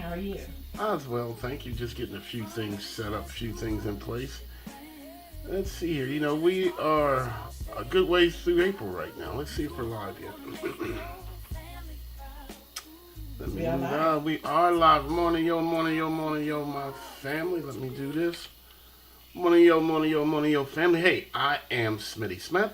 How are you? As well, thank you. Just getting a few things set up, a few things in place. Let's see here. We are a good ways through April right now. Let's see if we're live yet. Let me We are move live. on. We are live. Morning, yo, morning, yo, morning, yo, my family. Let me do this. Morning, yo, morning, yo, morning, yo, family. Hey, I am Smitty Smith.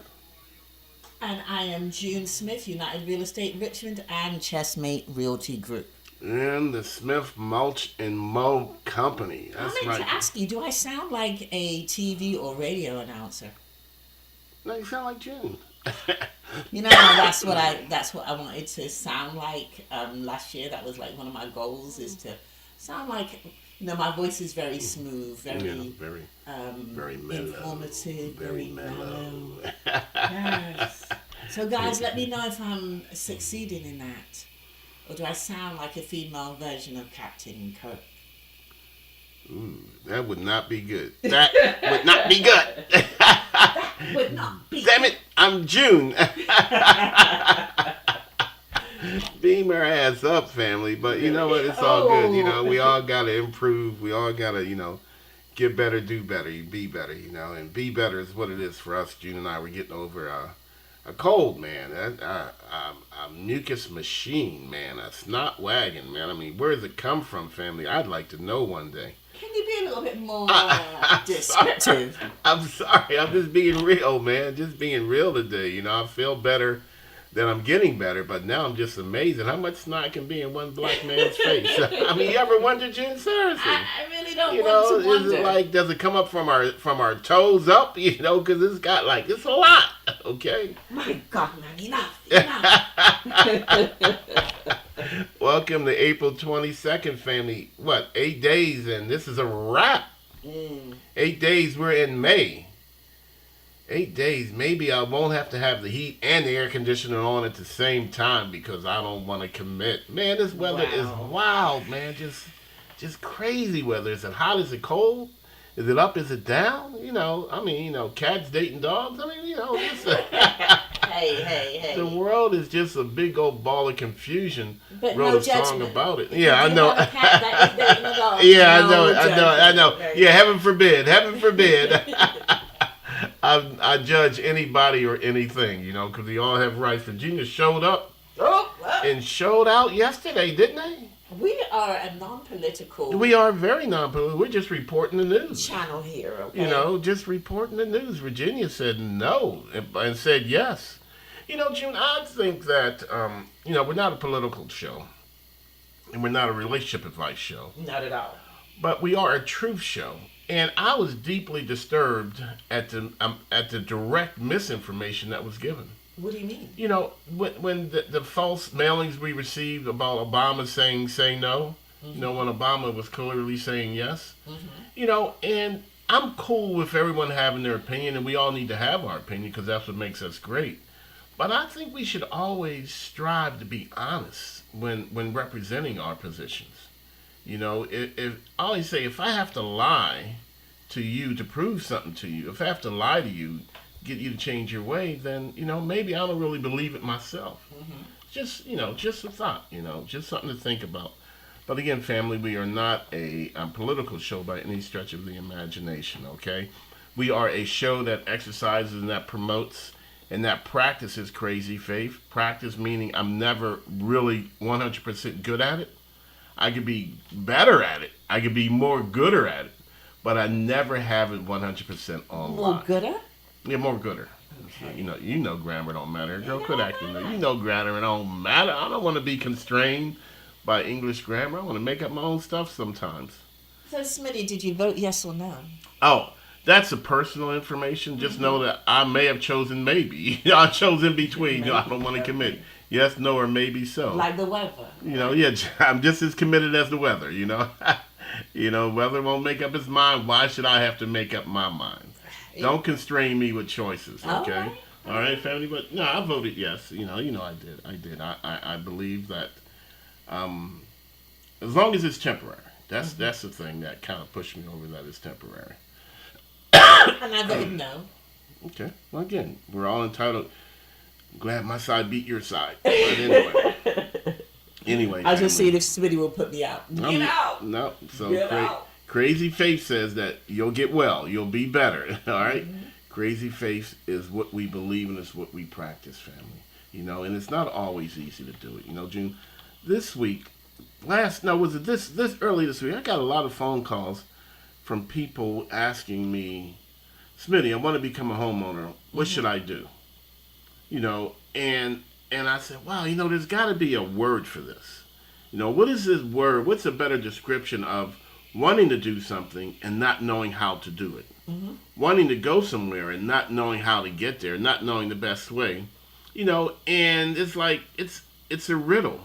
And I am June Smith, United Real Estate Richmond and Chessmate Realty Group. And the Smith Mulch and Mow Company. I That's meant right. to ask you, do I sound like a TV or radio announcer? Now you sound like June. That's what I wanted to sound like. Last year, that was like one of my goals is to sound like. My voice is very smooth, Very, very mellow. informative, Very mellow. Yes. So, guys, let me know if I'm succeeding in that, or do I sound like a female version of Captain Kirk? Ooh, that would not be good. That would not be good. Would not be. Damn it, I'm June. Beam her ass up, family. But you know what? It's all good. We all got to improve. We all got to, get better, do better, be better, and be better is what it is for us. June and I were getting over a cold, man. A mucus machine, man. A snot wagon, man. I mean, where does it come from, family? I'd like to know one day. Can you be a little bit more Sorry. descriptive? I'm sorry. I'm just being real, man. Just being real today. I feel better that I'm getting better, but now I'm just amazed at how much snot can be in one black man's face. I mean, you ever wonder, Jen, seriously? I really don't want to wonder. Is it like, does it come up from our toes up? Because it's a lot. Okay. My God, man, enough. Welcome to April 22nd, family. What, 8 days, and this is a wrap. 8 days, we're in May. 8 days, maybe I won't have to have the heat and the air conditioner on at the same time because I don't want to commit. Man, this weather is wild, man. Just crazy weather. Is it hot? Is it cold? Is it up? Is it down? Cats dating dogs. Hey. The world is just a big old ball of confusion. But Wrote no a song judgment. about it. If Yeah, I you know. have a cat that is dating a dog, Yeah, no I know. judgment. Yeah, heaven forbid. Heaven forbid. I judge anybody or anything, because we all have rights. Virginia showed up and showed out yesterday, didn't they? We are a non-political We are very non-political. We're just reporting the news. channel here, okay? Just reporting the news. Virginia said no and said yes. June, I think that, we're not a political show. And we're not a relationship advice show. Not at all. But we are a truth show. And I was deeply disturbed at the direct misinformation that was given. What do you mean? When the false mailings we received about Obama saying say no, when Obama was clearly saying yes, and I'm cool with everyone having their opinion, and we all need to have our opinion because that's what makes us great. But I think we should always strive to be honest when representing our positions. If I always say, if I have to lie to you to prove something to you, if I have to lie to you, get you to change your way, then maybe I don't really believe it myself. Just just a thought, just something to think about. But again, family, we are not a political show by any stretch of the imagination. Okay, we are a show that exercises and that promotes and that practices crazy faith. Practice meaning I'm never really 100% good at it. I could be better at it. I could be more gooder at it. But I never have it 100% on More lock. gooder? Yeah, more gooder. Okay. You know grammar don't matter. Girl, quit acting. You know grammar don't matter. I don't want to be constrained by English grammar. I want to make up my own stuff sometimes. So, Smitty, did you vote yes or no? Oh, that's a personal information. Just know that I may have chosen maybe. I chose in between. I don't want to commit. Yes, no, or maybe so. Like the weather. Yeah, I'm just as committed as the weather, weather won't make up its mind. Why should I have to make up my mind? Don't constrain me with choices, okay? All right, family? But, no, I voted yes. I did. I believe that as long as it's temporary. That's the thing that kind of pushed me over, that it's temporary. And I voted no. Okay. Well, again, we're all entitled. Glad my side beat your side. But anyway. Anyway, I just family. see if Smitty will put me out. Get out. No. So Get out. Crazy Faith says that you'll get well. You'll be better. All right? Crazy Faith is what we believe and it's what we practice, family. And it's not always easy to do it. June, this week, this early this week, I got a lot of phone calls from people asking me, Smitty, I want to become a homeowner. What should I do? And I said, wow, there's got to be a word for this. What is this word? What's a better description of wanting to do something and not knowing how to do it? Wanting to go somewhere and not knowing how to get there, not knowing the best way. And it's like, it's a riddle.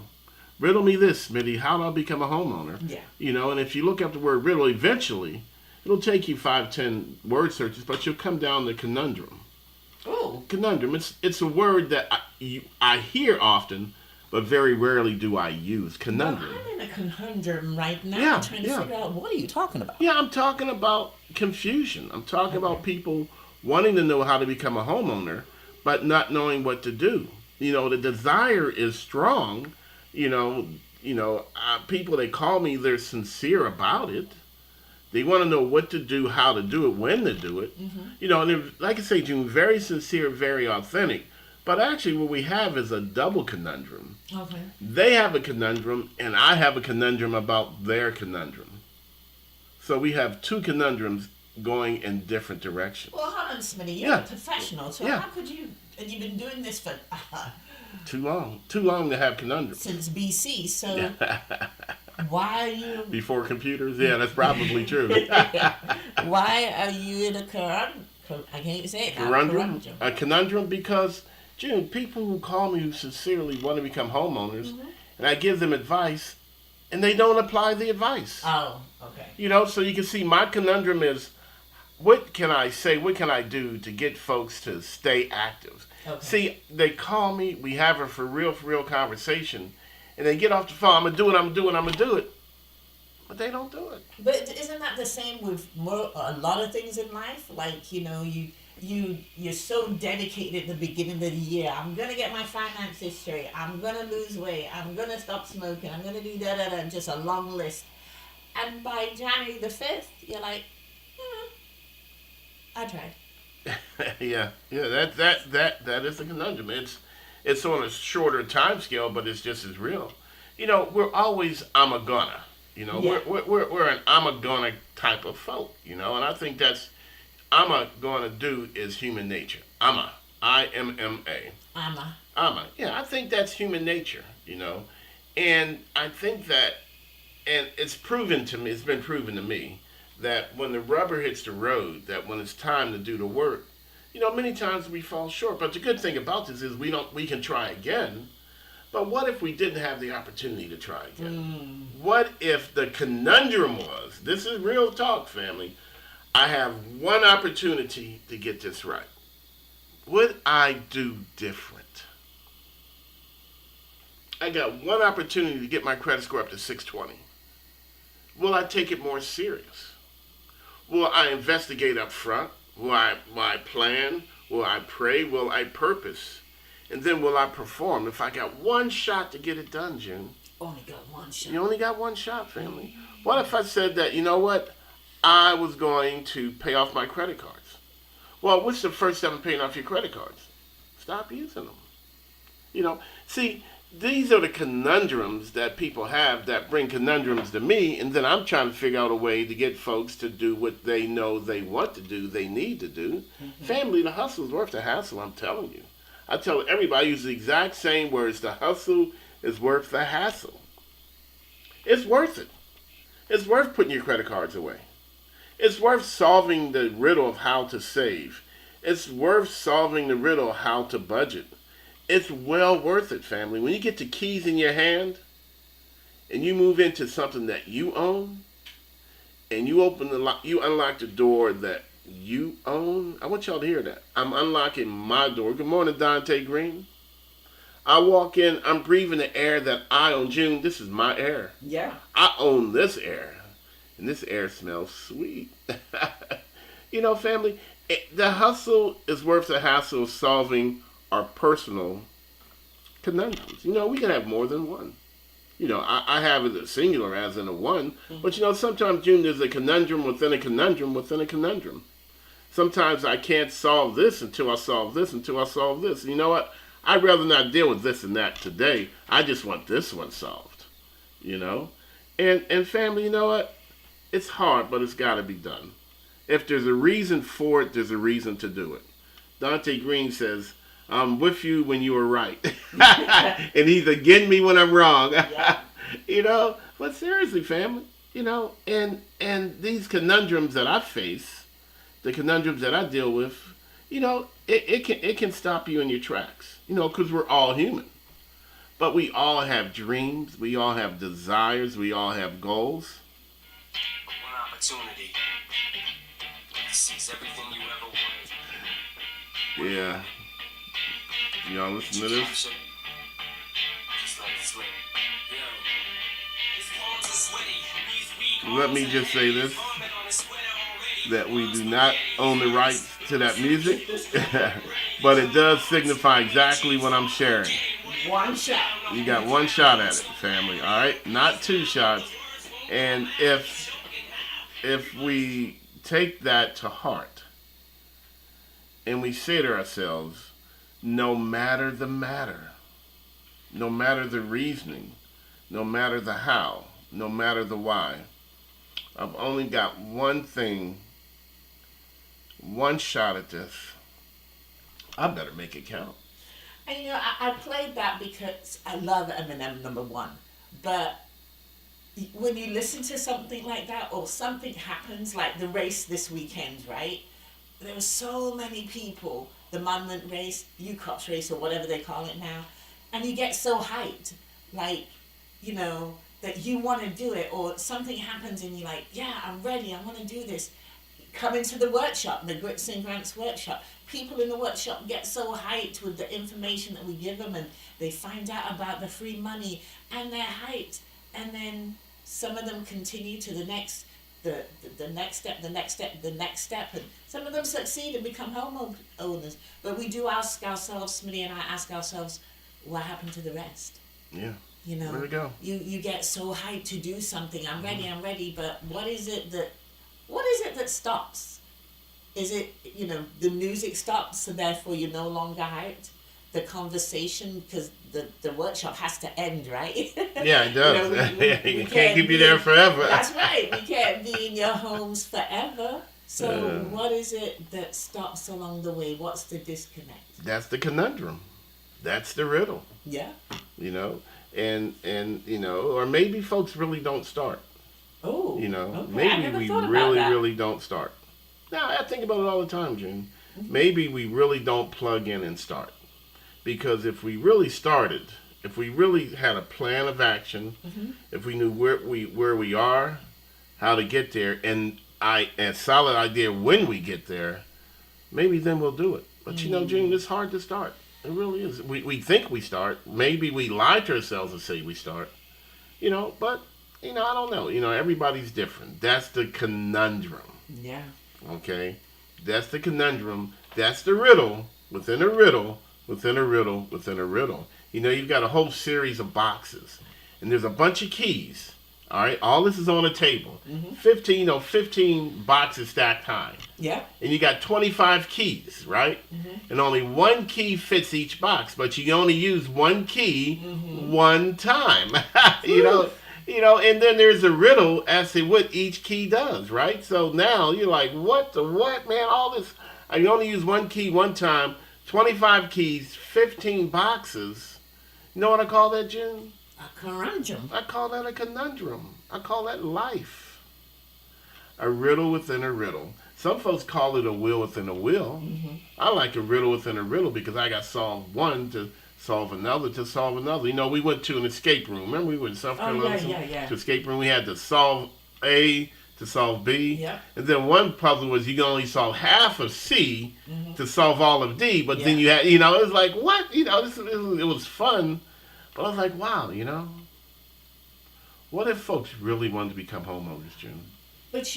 Riddle me this, Smitty, how do I become a homeowner? Yeah. And if you look up the word riddle, eventually, it'll take you 5-10 word searches, but you'll come down to conundrum. Oh. Conundrum. It's a word that I hear often, but very rarely do I use. Conundrum. Well, I'm in a conundrum right now. Yeah, I'm trying to figure out, what are you talking about? Yeah, I'm talking about confusion. I'm talking about people wanting to know how to become a homeowner, but not knowing what to do. The desire is strong. People, they call me, they're sincere about it. They want to know what to do, how to do it, when to do it. And they're, like I say, June, very sincere, very authentic. But actually what we have is a double conundrum. Okay. They have a conundrum, and I have a conundrum about their conundrum. So we have two conundrums going in different directions. Well, hold on, Smitty. You're a professional, so how could you... And you've been doing this for... Too long to have conundrums. Since BC, so... Why are you... Before computers? Yeah, that's probably true. Why are you in a conundrum? I can't even say it now. Conundrum? A conundrum because, June, people who call me who sincerely want to become homeowners, and I give them advice, and they don't apply the advice. Oh, okay. So you can see my conundrum is, what can I say, what can I do to get folks to stay active? Okay. See, they call me, we have a for real conversation, and they get off the phone, I'm going to do it. But they don't do it. But isn't that the same with a lot of things in life? Like, you're so dedicated at the beginning of the year. I'm going to get my finances straight. I'm going to lose weight. I'm going to stop smoking. I'm going to do da-da-da, just a long list. And by January the 5th, you're like, I tried. Yeah, that is the conundrum. It's on a shorter time scale, but it's just as real. We're always I'm a gonna. We're an I'm a gonna type of folk. And I think that's I'm a gonna do is human nature. I-M-M-A. Yeah, I think that's human nature. And I think that, and it's proven to me. It's been proven to me that when the rubber hits the road, that when it's time to do the work, many times we fall short. But the good thing about this is we can try again. But what if we didn't have the opportunity to try again? What if the conundrum was, this is real talk, family, I have one opportunity to get this right. Would I do different? I got one opportunity to get my credit score up to 620. Will I take it more serious? Will I investigate up front? Will I plan? Will I pray? Will I purpose? And then will I perform? If I got one shot to get it done, June. Only got one shot. You only got one shot, family. What if I said that, I was going to pay off my credit cards? Well, what's the first step in paying off your credit cards? Stop using them. See, these are the conundrums that people have that bring conundrums to me, and then I'm trying to figure out a way to get folks to do what they know they want to do, they need to do. Family, the hustle is worth the hassle, I'm telling you. I tell everybody, I use the exact same words. The hustle is worth the hassle. It's worth it. It's worth putting your credit cards away. It's worth solving the riddle of how to save. It's worth solving the riddle of how to budget. It's well worth it, family. When you get the keys in your hand and you move into something that you own and you unlock the door that you own. I want y'all to hear that. I'm unlocking my door. Good morning, Dante Green. I walk in, I'm breathing the air that I own. June, this is my air. Yeah. I own this air. And this air smells sweet. Family, the hustle is worth the hassle of solving our personal conundrums. We can have more than one. I have it as singular as in a one, but sometimes, June, there's a conundrum within a conundrum within a conundrum. Sometimes I can't solve this until I solve this, until I solve this. You know what? I'd rather not deal with this and that today. I just want this one solved, And family, you know what? It's hard, but it's got to be done. If there's a reason for it, there's a reason to do it. Dante Green says, I'm with you when you were right. And he's against me when I'm wrong. Yeah. But seriously, family, and these conundrums that I face, the conundrums that I deal with, it can stop you in your tracks, because we're all human. But we all have dreams, we all have desires, we all have goals. One opportunity. Seize everything you ever wanted. Yeah. Y'all listen to this? Just let it slip. Let me just say this, that we do not own the rights to that music, but it does signify exactly what I'm sharing. One shot. You got one shot at it, family, all right? Not two shots. And if we take that to heart and we say to ourselves, no matter the matter, no matter the reasoning, no matter the how, no matter the why, I've only got one thing, one shot at this. I better make it count. And I played that because I love Eminem #1. But when you listen to something like that, or something happens, like the race this weekend, right? There were so many people, the Monument race, UCOTS race, or whatever they call it now, and you get so hyped, like, that you want to do it, or something happens and you're like, yeah, I'm ready, I want to do this. Come into the workshop, the Grits and Grants workshop. People in the workshop get so hyped with the information that we give them, and they find out about the free money, and they're hyped. And then some of them continue to the next step, the next step, and some of them succeed and become home owners. But we do ask ourselves, Smitty and I ask ourselves, what happened to the rest? Yeah. Where we go? You get so hyped to do something. I'm ready, but what is it that stops? Is it, the music stops, so therefore you're no longer hyped? The conversation, because the workshop has to end, right? Yeah, it does. We can't keep you there forever. That's right. We can't be in your homes forever. So what is it that stops along the way? What's the disconnect? That's the conundrum. That's the riddle. Yeah. And or maybe folks really don't start. Oh. Okay. Maybe we really don't start. Now, I think about it all the time, June. Mm-hmm. Maybe we really don't plug in and start. Because if we really started, if we really had a plan of action, mm-hmm. if we knew where we are, how to get there, and a solid idea when we get there, maybe then we'll do it. But June, it's hard to start. It really is. We think we start. Maybe we lie to ourselves and say we start. But I don't know. Everybody's different. That's the conundrum. Yeah. Okay? That's the conundrum. That's the riddle within a riddle within a riddle within a riddle. You've got a whole series of boxes. And there's a bunch of keys. All right? All this is on a table. Mm-hmm. 15 boxes stacked high. Yeah. And you got 25 keys, right? Mm-hmm. And only one key fits each box, but you only use one key mm-hmm. one time. And then there's a riddle as to what each key does, right? So now you're like, what, man? All this, I only use one key one time, 25 keys, 15 boxes. You know what I call that, June? A conundrum. I call that a conundrum. I call that life. A riddle within a riddle. Some folks call it a wheel within a wheel. Mm-hmm. I like a riddle within a riddle because I got solved one to solve another to solve another. We went to an escape room. Remember we went to South Carolina to escape room. We had to solve A to solve B. Yeah. And then one puzzle was you can only solve half of C mm-hmm. to solve all of D. But then you had, it was like, what? It was fun. But I was like, wow, what if folks really wanted to become homeowners, June? But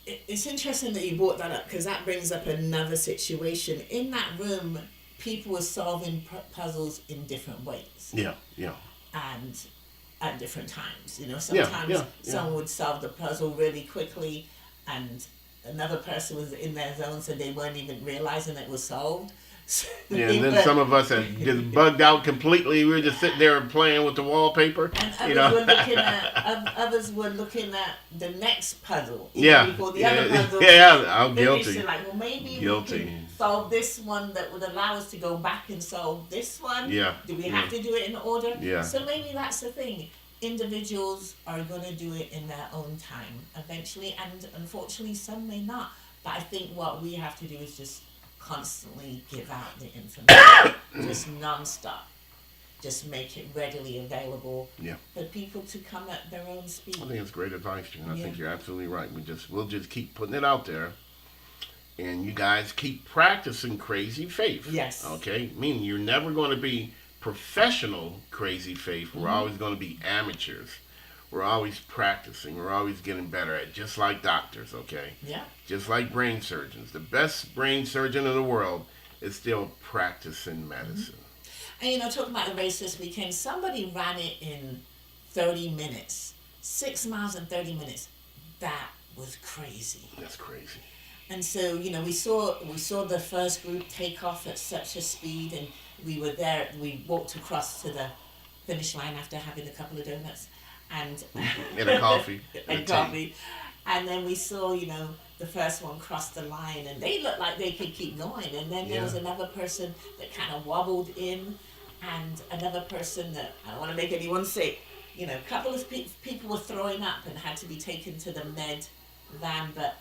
it's interesting that you brought that up because that brings up another situation. In that room, people were solving puzzles in different ways. Yeah. And at different times. You know, Yeah, sometimes yeah. someone would solve the puzzle really quickly, and another person was in their zone, so they weren't even realizing it was solved. Yeah, and then some of us had just bugged out completely. We were just sitting there and playing with the wallpaper. And others were looking at the next puzzle. Yeah, Before the other puzzle. yeah, I'm Then guilty. they said, like, well, maybe Guilty. we can solve this one that would allow us to go back and solve this one. Yeah, Do we yeah. have to do it in order? Yeah. So maybe that's the thing. Individuals are going to do it in their own time eventually, and unfortunately, some may not. But I think what we have to do is just constantly give out the information, just non-stop. Just make it readily available for people to come at their own speed. I think it's great advice, June. I Yeah. think you're absolutely right. We'll just keep putting it out there, and you guys keep practicing crazy faith. Yes. Okay. Meaning you're never going to be professional crazy faith. We're always going to be amateurs. We're always practicing. We're always getting better at it, just like doctors. Okay. Yeah. Just like brain surgeons. The best brain surgeon in the world is still practicing medicine. And you know, talking about the race this weekend, somebody ran it in 30 minutes. 6 miles in 30 minutes. That was crazy. That's crazy. And so, you know, we saw the first group take off at such a speed, and we were there. We walked across to the finish line after having a couple of donuts and And a coffee. and coffee. And then we saw, you know, the first one cross the line, and they looked like they could keep going. And then there was another person that kind of wobbled in, and another person that, I don't want to make anyone sick, you know, a couple of people were throwing up and had to be taken to the med van. But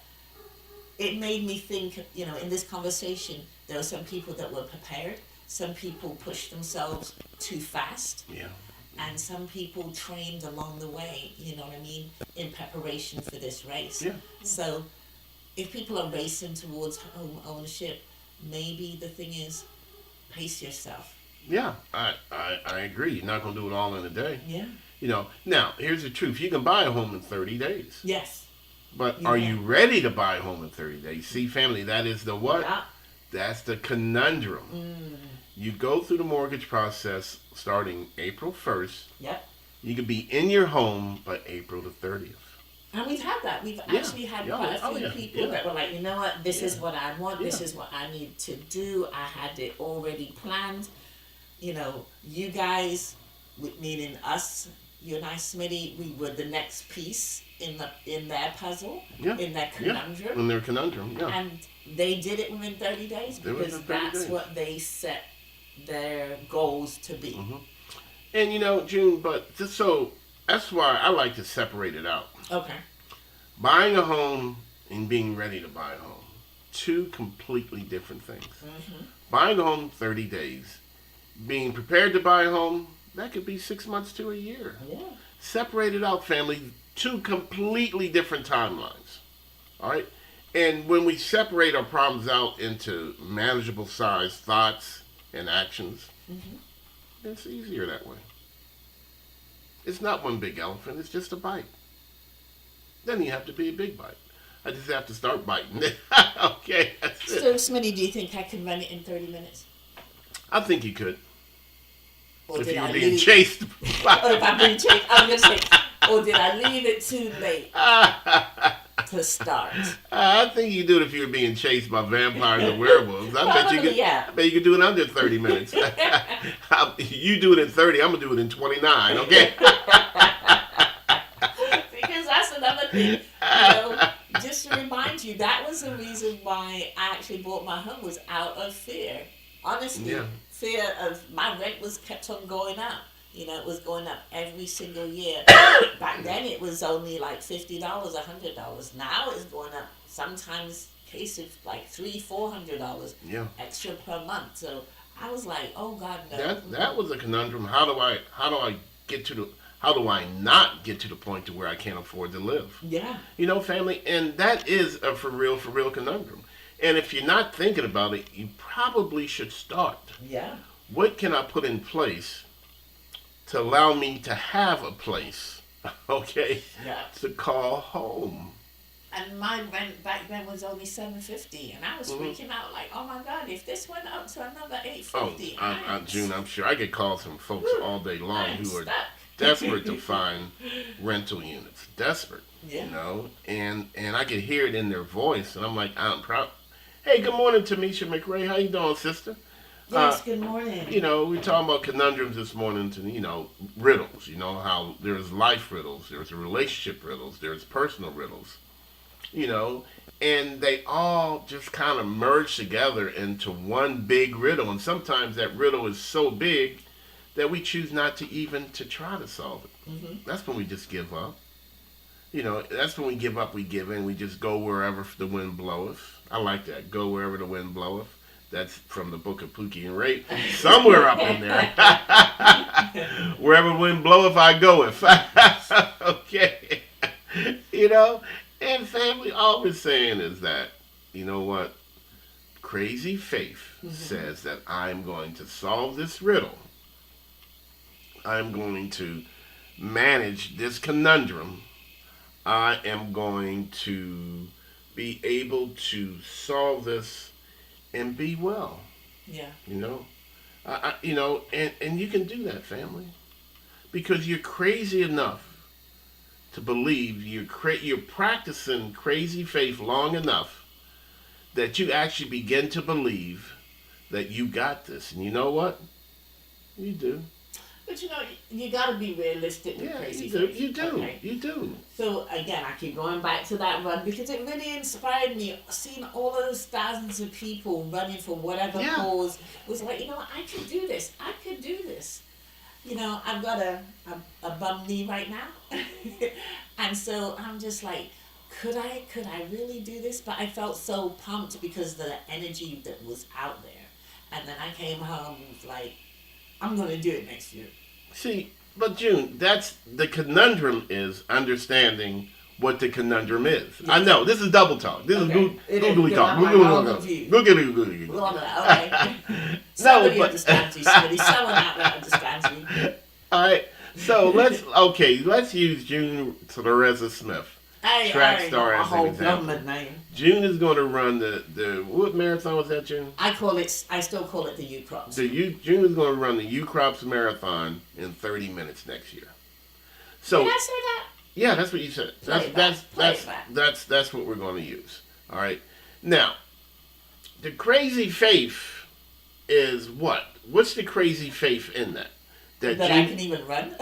it made me think, you know, in this conversation, there were some people that were prepared. Some people pushed themselves too fast. Yeah. And some people trained along the way, you know what I mean, in preparation for this race. Yeah. So if people are racing towards home ownership, maybe the thing is, pace yourself. Yeah, I agree. You're not going to do it all in a day. Yeah. You know, now, here's the truth. You can buy a home in 30 days. Yes. But You are can. you ready to buy a home in 30 days? See, family, that is the what? Yeah. That's the conundrum. You go through the mortgage process starting April 1st. Yep. You could be in your home by April the 30th. And we've had that. We've actually had quite a few people that were like, you know what, this is what I want, this is what I need to do. I had it already planned. You know, you guys, meaning us, you and I, Smitty, we were the next piece in their puzzle, in their conundrum. In their conundrum, And they did it within 30 days because that's what they set their goals to be. And you know, June, but just so, that's why I like to separate it out. Okay. Buying a home and being ready to buy a home. Two completely different things. Buying a home 30 days. Being prepared to buy a home, that could be 6 months to a year. Yeah. Separate it out, family. Two completely different timelines. All right? And when we separate our problems out into manageable size thoughts and actions, it's easier that way. It's not one big elephant, it's just a bite. Then you have to be a big bite. I just have to start biting. Okay, that's it. So, Smitty, do you think I can run it in 30 minutes? I think you could. Or If did you were I being leave? chased. Or if I'm being chased, I'm gonna say, or did I leave it too late to start? I think you do it if you were being chased by vampires or werewolves. I bet you could. Yeah. I bet you could do it under 30 minutes. You do it in 30. I'm gonna do it in 29. Okay. Because that's another thing. You know, just to remind you, that was the reason why I actually bought my home, was out of fear. Honestly, fear of my rent was kept on going up. You know, it was going up every single year. Back then, it was only like $50, $100. Now it's going up. Sometimes cases like $300-$400 extra per month. So I was like, oh God, no. That was a conundrum. How do I not get to the point to where I can't afford to live? Yeah. You know, family, and that is a for real conundrum. And if you're not thinking about it, you probably should start. Yeah. What can I put in place to allow me to have a place, okay, to call home? And my rent back then was only $750, and I was freaking out like, oh my God, if this went up to another $850. June, I'm sure I get calls from folks all day long who are desperate to find rental units. Desperate. Yeah. You know, and I could hear it in their voice, and I'm like, I'm proud. Hey, good morning, Tamisha McRae. How you doing, sister? Yes, good morning. You know, we talking about conundrums this morning, to, you know, riddles. You know, how there's life riddles, there's relationship riddles, there's personal riddles. You know, and they all just kind of merge together into one big riddle. And sometimes that riddle is so big that we choose not to even to try to solve it. Mm-hmm. That's when we just give up. You know, that's when we give up, we give in. We just go wherever the wind bloweth. I like that. Go wherever the wind bloweth. That's from the book of Pookie and Ray. Somewhere up in there. Wherever the wind bloweth, I goeth. Okay. You know, and family, all we're saying is that, you know what? Crazy faith says that I'm going to solve this riddle. I'm going to manage this conundrum. I am going to be able to solve this and be well. Yeah. You know, you know, and you can do that, family, because you're crazy enough to believe you're practicing crazy faith long enough that you actually begin to believe that you got this. And you know what? You do. But you know, you gotta be realistic with Yeah, crazy you do. faith. You do. Okay? You do. So again, I keep going back to that run because it really inspired me. Seeing all those thousands of people running for whatever Yeah. cause was like, you know, I could do this. I could do this. You know, I've got a bum knee right now, and so I'm just like, could I really do this? But I felt so pumped because of the energy that was out there, and then I came home and was like, I'm gonna do it next year. See, but June, that's the conundrum is understanding what the conundrum is. Yeah. I know, this is double talk. This Okay. is It is, googly talk. I'm like, I'm confused. Googly. Well, okay. No, Somebody but understands you, Smitty. Someone out there understands me. all right. So let's use June Theresa Smith, track star, a as an whole example. government name. June is going to run the what marathon was that, June? I still call it the U-Crops. June is going to run the U-Crops marathon in 30 minutes next year. So Did I say that? yeah, that's what you said. Play it back. That's what we're going to use. All right. Now, the crazy faith is what? What's the crazy faith in that? That June, I can even run?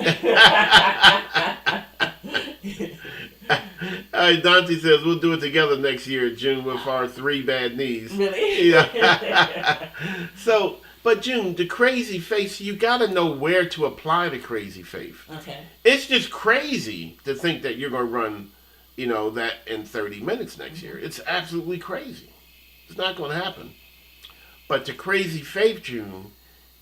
All right, Dante says we'll do it together next year, June, with our 3 bad knees. Really? Yeah. So, but June, the crazy faith, you got to know where to apply the crazy faith. Okay. It's just crazy to think that you're going to run, you know, that in 30 minutes next year. It's absolutely crazy. It's not going to happen. But the crazy faith, June,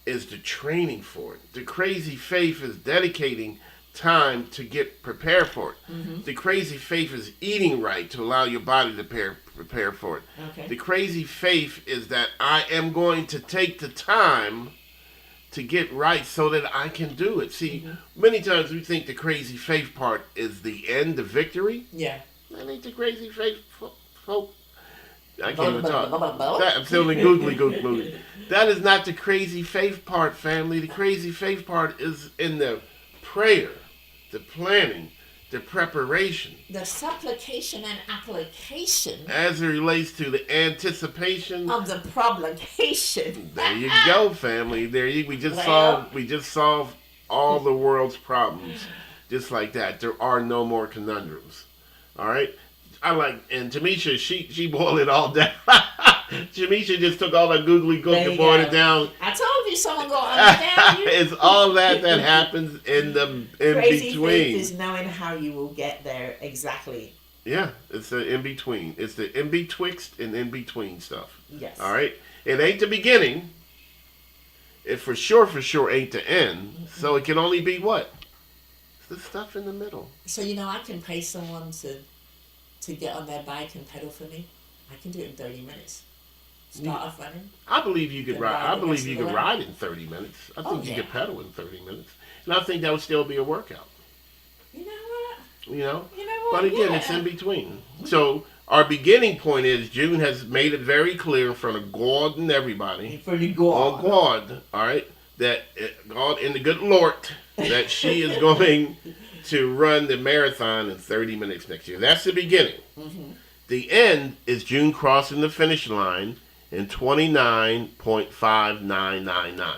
is the training for it. The crazy faith is dedicating time to get prepared for it. Mm-hmm. The crazy faith is eating right to allow your body to prepare for it. Okay. The crazy faith is that I am going to take the time to get right so that I can do it. See, many times we think the crazy faith part is the end, the victory. Yeah. That ain't the crazy faith, folk. I can't even talk. I'm feeling googly. That is not the crazy faith part, family. The crazy faith part is in the prayer, the planning, the preparation. The supplication and application As it relates to the anticipation. of the provocation. There you go, family. We just solved all the world's problems. Just like that. There are no more conundrums. All right? And Tamisha, she boiled it all down. Tamisha just took all that googly There and you boiled go. it down. I told you someone gonna understand you. It's all that happens in Crazy between. faith is knowing how you will get there exactly. Yeah, it's the in between. It's the in betwixt and in between stuff. Yes. All right, it ain't the beginning. It for sure ain't the end. Mm-hmm. So it can only be what? It's the stuff in the middle. So you know, I can pay someone to get on their bike and pedal for me. I can do it in 30 minutes. Start off running. I believe you could Can ride. ride I the believe rest you of could the way. ride in 30 minutes. I think you yeah. could pedal in 30 minutes, and I think that would still be a workout. You know what? You know. You know what? But again, Yeah. it's in between. So our beginning point is June has made it very clear in front of God and everybody. For the God. On God, all right, that God in the good Lord that she is going to run the marathon in 30 minutes next year. That's the beginning. Mm-hmm. The end is June crossing the finish line in 29.5999.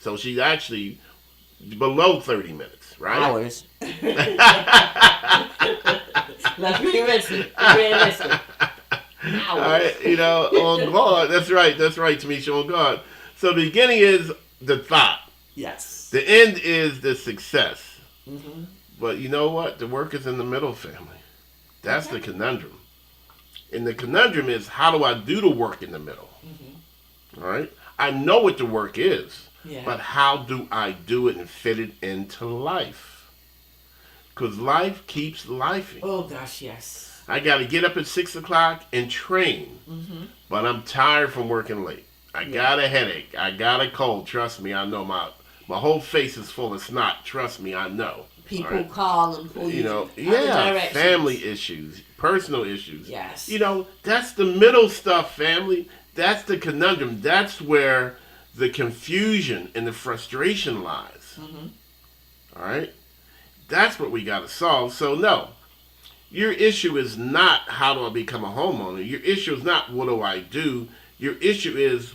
So she's actually below 30 minutes, right? Hours. Let's be realistic. Realistic. All right, on God. That's right, Tamisha, on God. So the beginning is the thought. Yes. The end is the success. Mm-hmm. But you know what? The work is in the middle, family. That's the conundrum. And the conundrum is, how do I do the work in the middle? Mm-hmm. All right? I know what the work is, Yeah. but how do I do it and fit it into life? Because life keeps lifing. Oh, gosh, yes. I got to get up at 6 o'clock and train, Mm-hmm. but I'm tired from working late. I got a headache. I got a cold. Trust me, I know. My whole face is full of snot. Trust me, I know. People Right. call and pull you other directions. Family issues, personal issues. Yes. That's the middle stuff, family. That's the conundrum. That's where the confusion and the frustration lies. Mm-hmm. All right? That's what we got to solve. So, no, your issue is not how do I become a homeowner. Your issue is not what do I do. Your issue is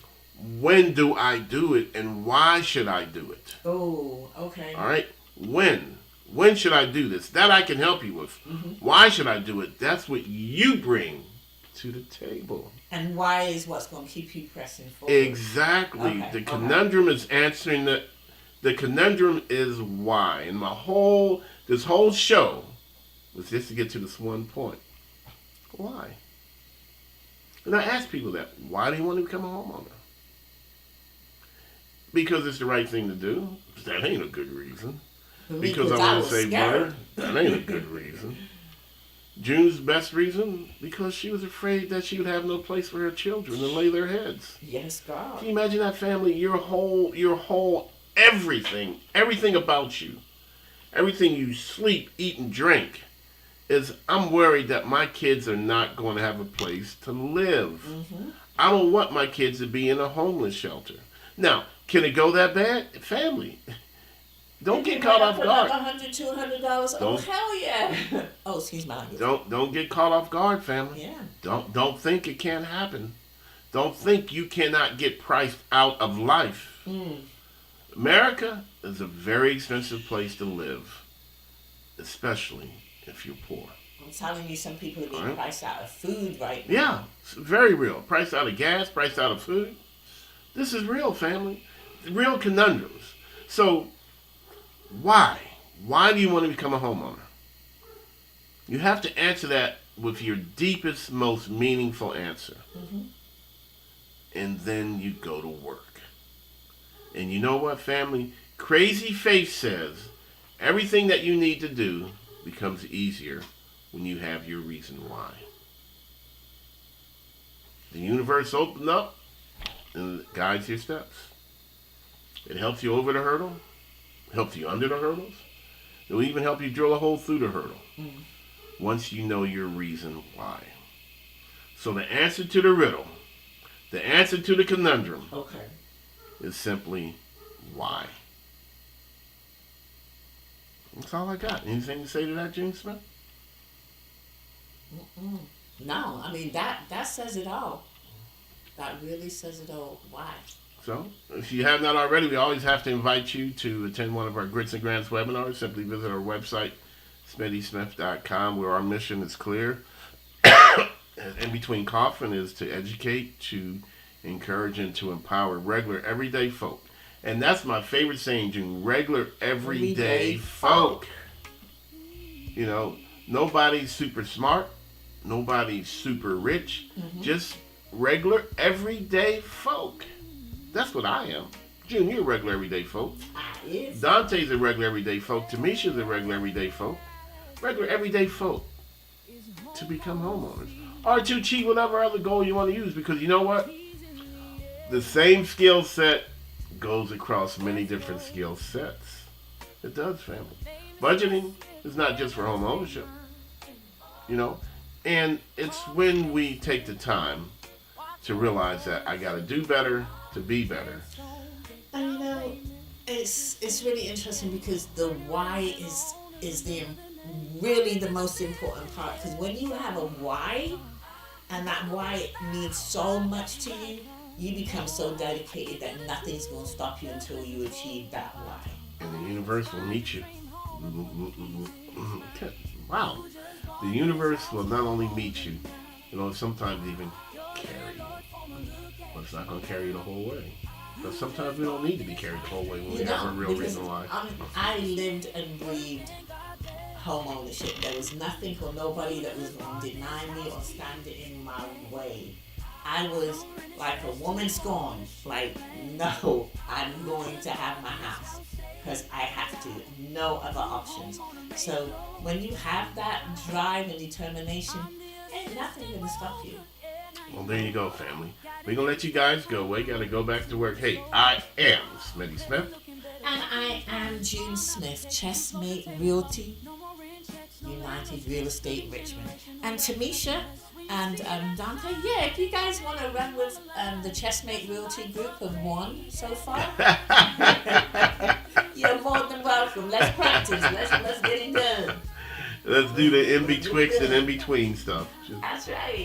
when do I do it and why should I do it? Oh, okay. All right? When? When should I do this? That I can help you with. Mm-hmm. Why should I do it? That's what you bring to the table. And why is what's going to keep you pressing forward? Exactly. Okay, The conundrum is answering the conundrum is why. And this whole show was just to get to this one point. Why? And I ask people that. Why do you want to become a homeowner? Because it's the right thing to do. That ain't a good reason. Because I want to save money. That ain't a good reason. June's best reason, because she was afraid that she would have no place for her children to lay their heads. Yes, God. Can you imagine that, family? Your whole everything about you, everything you sleep, eat, and drink, is I'm worried that my kids are not going to have a place to live. Mm-hmm. I don't want my kids to be in a homeless shelter. Now, can it go that bad? Family, don't get caught off guard. $100, $200. Oh, hell yeah. Oh, excuse my language. Don't get caught off guard, family. Yeah. Don't think it can't happen. Don't think you cannot get priced out of life. Mm. America is a very expensive place to live, especially if you're poor. I'm telling you, some people are being Right. priced out of food right now. Yeah, it's very real. Priced out of gas, priced out of food. This is real, family. Real conundrums. So, why? Why do you want to become a homeowner? You have to answer that with your deepest, most meaningful answer. Mm-hmm. And then you go to work. And you know what, family? Crazy Faith says everything that you need to do becomes easier when you have your reason why. The universe opens up and it guides your steps. It helps you over the hurdle, helps you under the hurdles. It will even help you drill a hole through the hurdle once you know your reason why. So the answer to the riddle, the answer to the conundrum Okay. is simply why. That's all I got. Anything to say to that, June Smith? Mm-mm. No, I mean, that says it all. That really says it all. Why? So, if you have not already, we always have to invite you to attend one of our Grits and Grants webinars. Simply visit our website, SmittySmith.com, where our mission is clear. In between coughing is to educate, to encourage, and to empower regular, everyday folk. And that's my favorite saying, June. Regular, everyday folk. You know, nobody's super smart. Nobody's super rich. Mm-hmm. Just regular, everyday folk. That's what I am. June, you're a regular, everyday folk. Yes. Dante's a regular, everyday folk. Tamisha's a regular, everyday folk. Regular, everyday folk to become homeowners. Or to achieve whatever other goal you want to use. Because you know what? The same skill set goes across many different skill sets. It does, family. Budgeting is not just for home ownership. You know? And it's when we take the time to realize that I got to do better to be better. And you know, it's really interesting because the why is the really the most important part. Because when you have a why, and that why means so much to you, you become so dedicated that nothing's going to stop you until you achieve that why. And the universe will meet you. Wow. The universe will not only meet you, sometimes even carry you. But it's not going to carry you the whole way. But sometimes we don't need to be carried the whole way when we have a real because reason why. I lived and breathed home ownership. There was nothing or nobody that was going to deny me or stand in my way. I was like a woman scorned. Like, no, I'm going to have my house because I have to. No other options. So when you have that drive and determination, ain't nothing going to stop you. Well, there you go, family. We're going to let you guys go. We got to go back to work. Hey, I am Smitty Smith. And I am June Smith, Chessmate Realty, United Real Estate Richmond. And Tamisha and Dante, yeah, if you guys want to run with the Chessmate Realty group of one so far, you're more than welcome. Let's practice. Let's get it done. Let's do the in-betwixt and in-between stuff. That's right.